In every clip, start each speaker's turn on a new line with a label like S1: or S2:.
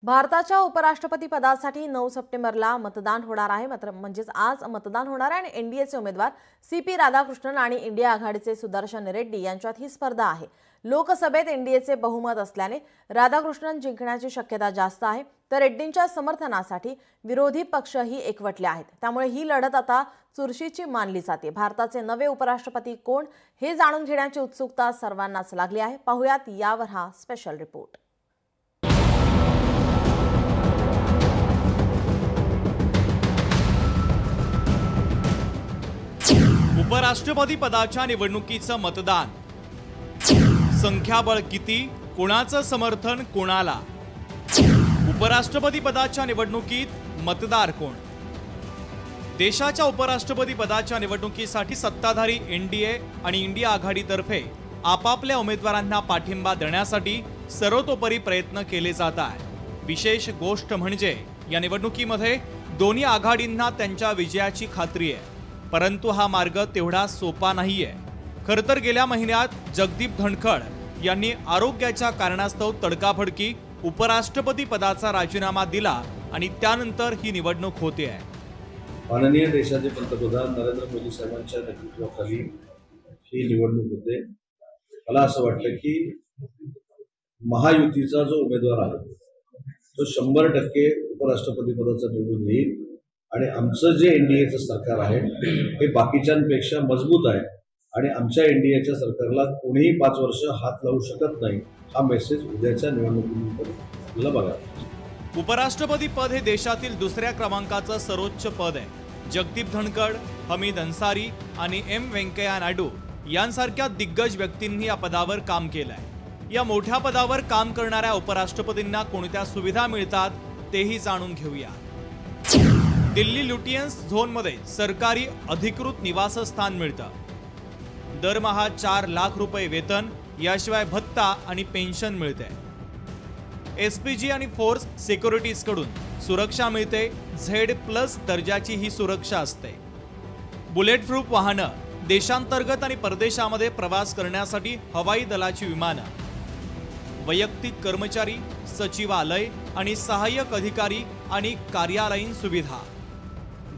S1: भारताच्या उपराष्ट्रपती पदासाठी 9 सप्टेंबरला मतदान होणार आहे। म्हणजेच आज मतदान होणार आहे आणि एनडीएचे उमेदवार सीपी राधाकृष्णन आणि इंडिया आघाडीचे सुदर्शन रेड्डी यांच्यात ही स्पर्धा आहे। लोकसभेत एनडीएचे बहुमत असल्याने राधाकृष्णन जिंकण्याची शक्यता जास्त आहे, तर रेड्डींच्या समर्थनासाठी विरोधी पक्षही एकवटले आहेत। त्यामुळे ही लढत आता चुरशीची मानली जाते। भारताचे नवे उपराष्ट्रपती कोण हे जाणून घेण्याची उत्सुकता सर्वांनाच लागली आहे। पाहूयात यावर हा स्पेशल रिपोर्ट।
S2: उपराष्ट्रपती पदाच्या निवडणुकीचं मतदान, संख्याबळ किती, कोणाचं समर्थन कोणाला? उपराष्ट्रपती पदाच्या निवडणुकीत मतदार कोण? देशाच्या उपराष्ट्रपती पदाच्या निवडणुकीसाठी सत्ताधारी एनडीए आणि इंडिया आघाडीतर्फे आपापल्या उमेदवारांना पाठिंबा देण्यासाठी सर्वतोपरी प्रयत्न केले जात आहेत। विशेष गोष्ट म्हणजे या निवडणुकीमध्ये दोन्ही आघाडींना त्यांच्या विजयाची खात्री आहे, परंतु हा मार्ग तेवढा सोपा नाहीये। खरं तर गेल्या महिन्यात जगदीप धनखड यांनी आरोग्याच्या कारणास्तव तडकाफडकी उपराष्ट्रपती पदाचा राजीनामा दिला आणि त्यानंतर ही निवडणूक होते आहे।
S3: माननीय देशाचे पंतप्रधान नरेंद्र मोदी साहेबांच्या नेतृत्वाखाली ही निवडणूक होते। मला असं वाटतं की महायुतीचा जो उमेदवार आहे तो 100% उपराष्ट्रपती पदाचा निवडून येईल आणि आमचं जे एनडीएचं सरकार आहे हे बाकीच्यांपेक्षा मजबूत आहे आणि आमच्या एनडीएच्या सरकारला कोणीही 5 वर्ष हात लावू शकत नाही, हा मेसेज उद्याच्या निवडणुकीनंतर आपल्याला बघायला।
S2: उपराष्ट्रपती पद हे देशातील दुसऱ्या क्रमांकाचं सर्वोच्च पद आहे। जगदीप धनखड, हमीद अन्सारी आणि एम व्यंकय्या नायडू यांसारख्या दिग्गज व्यक्तींनी या पदावर काम केलंय। या मोठ्या पदावर काम करणाऱ्या उपराष्ट्रपतींना कोणत्या सुविधा मिळतात तेही जाणून घेऊया। दिल्ली लुटियन्स झोनमध्ये सरकारी अधिकृत निवासस्थान मिळतं। दरमहा 4 लाख रुपये वेतन, याशिवाय भत्ता आणि पेन्शन मिळते। एसपीजी आणि फोर्स सिक्युरिटीज कडून सुरक्षा मिळते। Z+ दर्जाची ही सुरक्षा असते। बुलेट प्रूफ वाहनं, देशांतर्गत आणि परदेशामध्ये प्रवास करण्यासाठी हवाई दलाची विमानं, वैयक्तिक कर्मचारी, सचिवालय आणि सहाय्यक अधिकारी आणि कार्यालयीन सुविधा।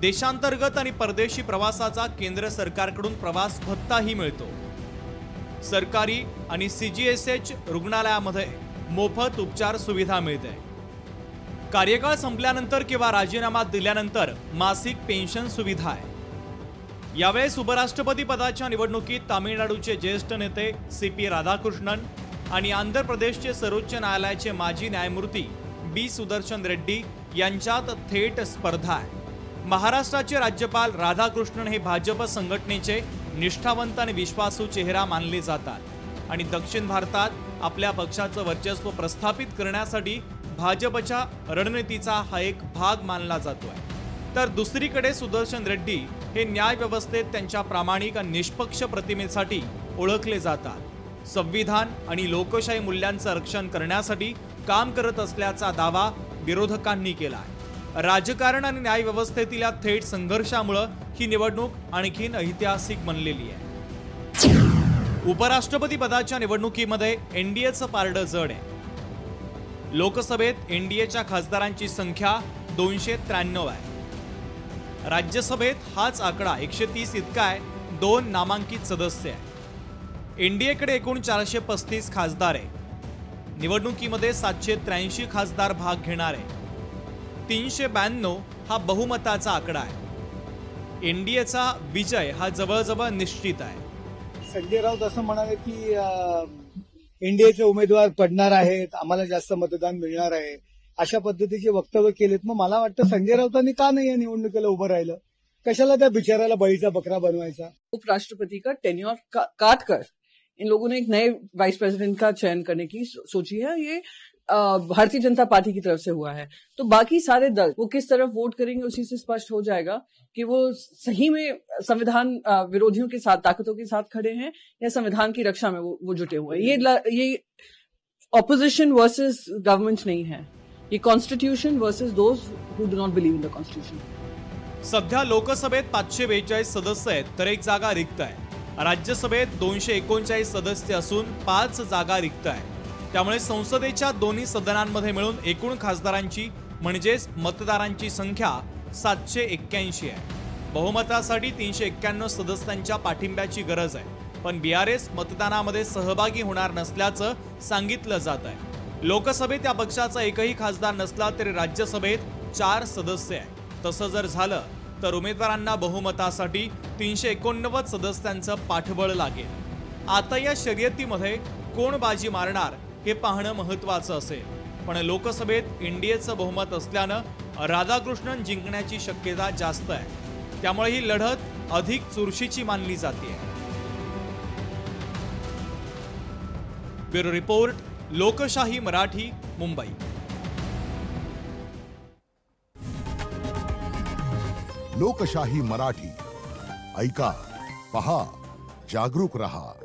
S2: देशांतर्गत आणि परदेशी प्रवासाचा केंद्र सरकारकडून प्रवास भत्ताही मिळतो। सरकारी आणि CGSH रुग्णालयामध्ये मोफत उपचार सुविधा मिळते। कार्यकाळ संपल्यानंतर किंवा राजीनामा दिल्यानंतर मासिक पेन्शन सुविधा आहे। यावेळेस उपराष्ट्रपती पदाच्या निवडणुकीत तामिळनाडूचे ज्येष्ठ नेते सीपी राधाकृष्णन आणि आंध्र प्रदेशचे सर्वोच्च न्यायालयाचे माजी न्यायमूर्ती बी सुदर्शन रेड्डी यांच्यात थेट स्पर्धा आहे। महाराष्ट्राचे राज्यपाल राधाकृष्णन हे भाजप संघटनेचे निष्ठावंत आणि विश्वासू चेहरा मानले जातात आणि दक्षिण भारतात आपल्या पक्षाचं वर्चस्व प्रस्थापित करण्यासाठी भाजपच्या रणनीतीचा हा एक भाग मानला जातोय। तर दुसरीकडे सुदर्शन रेड्डी हे न्याय व्यवस्थेत त्यांच्या प्रामाणिक आणि निष्पक्ष प्रतिमेसाठी ओळखले जातात। संविधान आणि लोकशाही मूल्यांचं रक्षण करण्यासाठी काम करत असल्याचा दावा विरोधकांनी केला आहे। राजकारण आणि न्याय व्यवस्थेतील या थेट संघर्षामुळे ही निवडणूक आणखीन ऐतिहासिक बनलेली आहे। उपराष्ट्रपती पदाच्या निवडणुकीमध्ये एनडीएचं पारडं जड आहे। लोकसभेत एनडीएच्या खासदारांची संख्या 293 आहे। राज्यसभेत हाच आकडा 130 इतका आहे। 2 नामांकित सदस्य आहे। एनडीएकडे एकूण 435 खासदार आहे। निवडणुकीमध्ये 783 खासदार भाग घेणार आहे। 392 हा बहुमताचा आकडा आहे। एनडीएचा विजय हा जवळजवळ निश्चित आहे।
S4: संजय राऊत असं म्हणाले की एनडीएचे उमेदवार पडणार आहेत, आम्हाला जास्त मतदान मिळणार आहे, अशा पद्धतीचे वक्तव्य केलेत। मग मला वाटतं संजय राऊतांनी का नाही या निवडणुकीला उभं राहिलं? कशाला त्या बिचाराला बळीचा बकरा बनवायचा?
S5: उपराष्ट्रपति का टेन्योर काट कर इन लोगों ने एक नए वाइस प्रेसिडेंट का चयन करने की सोची है। ये भारतीय जनता पार्टी की तरफ से हुआ है, तो बाकी सारे दल वो किस तरफ वोट करेंगे उसी से स्पष्ट हो जाएगा कि वो सही में संविधान विरोधियों के साथ, ताकतों के साथ खड़े हैं या संविधान की रक्षा में वो जुटे हुए हैं। ये ऑपोजिशन वर्सेस गवर्नमेंट नहीं है, ये constitution versus those who do not believe in the constitution.
S2: सध्या लोकसभेत 542 सदस्य आहेत, तर 1 जागा रिक्त आहे। राज्यसभेत 239 सदस्य असून 5 जागा रिक्त आहे। त्यामुळे संसदेच्या दोन्ही सदनांमध्ये मिळून एकूण खासदारांची म्हणजेच मतदारांची संख्या 781 आहे. बहुमतासाठी 391 सदस्यांच्या पाठिंब्याची गरज आहे. पण BRS मतदानामध्ये सहभागी होणार नसल्याचं सांगितलं जात आहे. लोकसभेत या पक्षाचा एकही खासदार नसला तरी राज्यसभेत 4 सदस्य आहेत. तसं जर झालं तर उमेदवारांना बहुमतासाठी 389 सदस्यांचं पाठबळ लागेल. आता या शर्यतीमध्ये कोण बाजी मारणार हे पाहणं महत्त्वाचं असेल. पण लोकसभेत NDAचं बहुमत असल्यानं राधाकृष्णन जिंकण्याची शक्यता जास्त आहे. त्यामुळे ही लढत अधिक चुरशीची मानली जाते. ब्युरो रिपोर्ट, लोकशाही मराठी, मुंबई.
S6: लोकशाही मराठी ऐका, पहा, जागरूक रहा.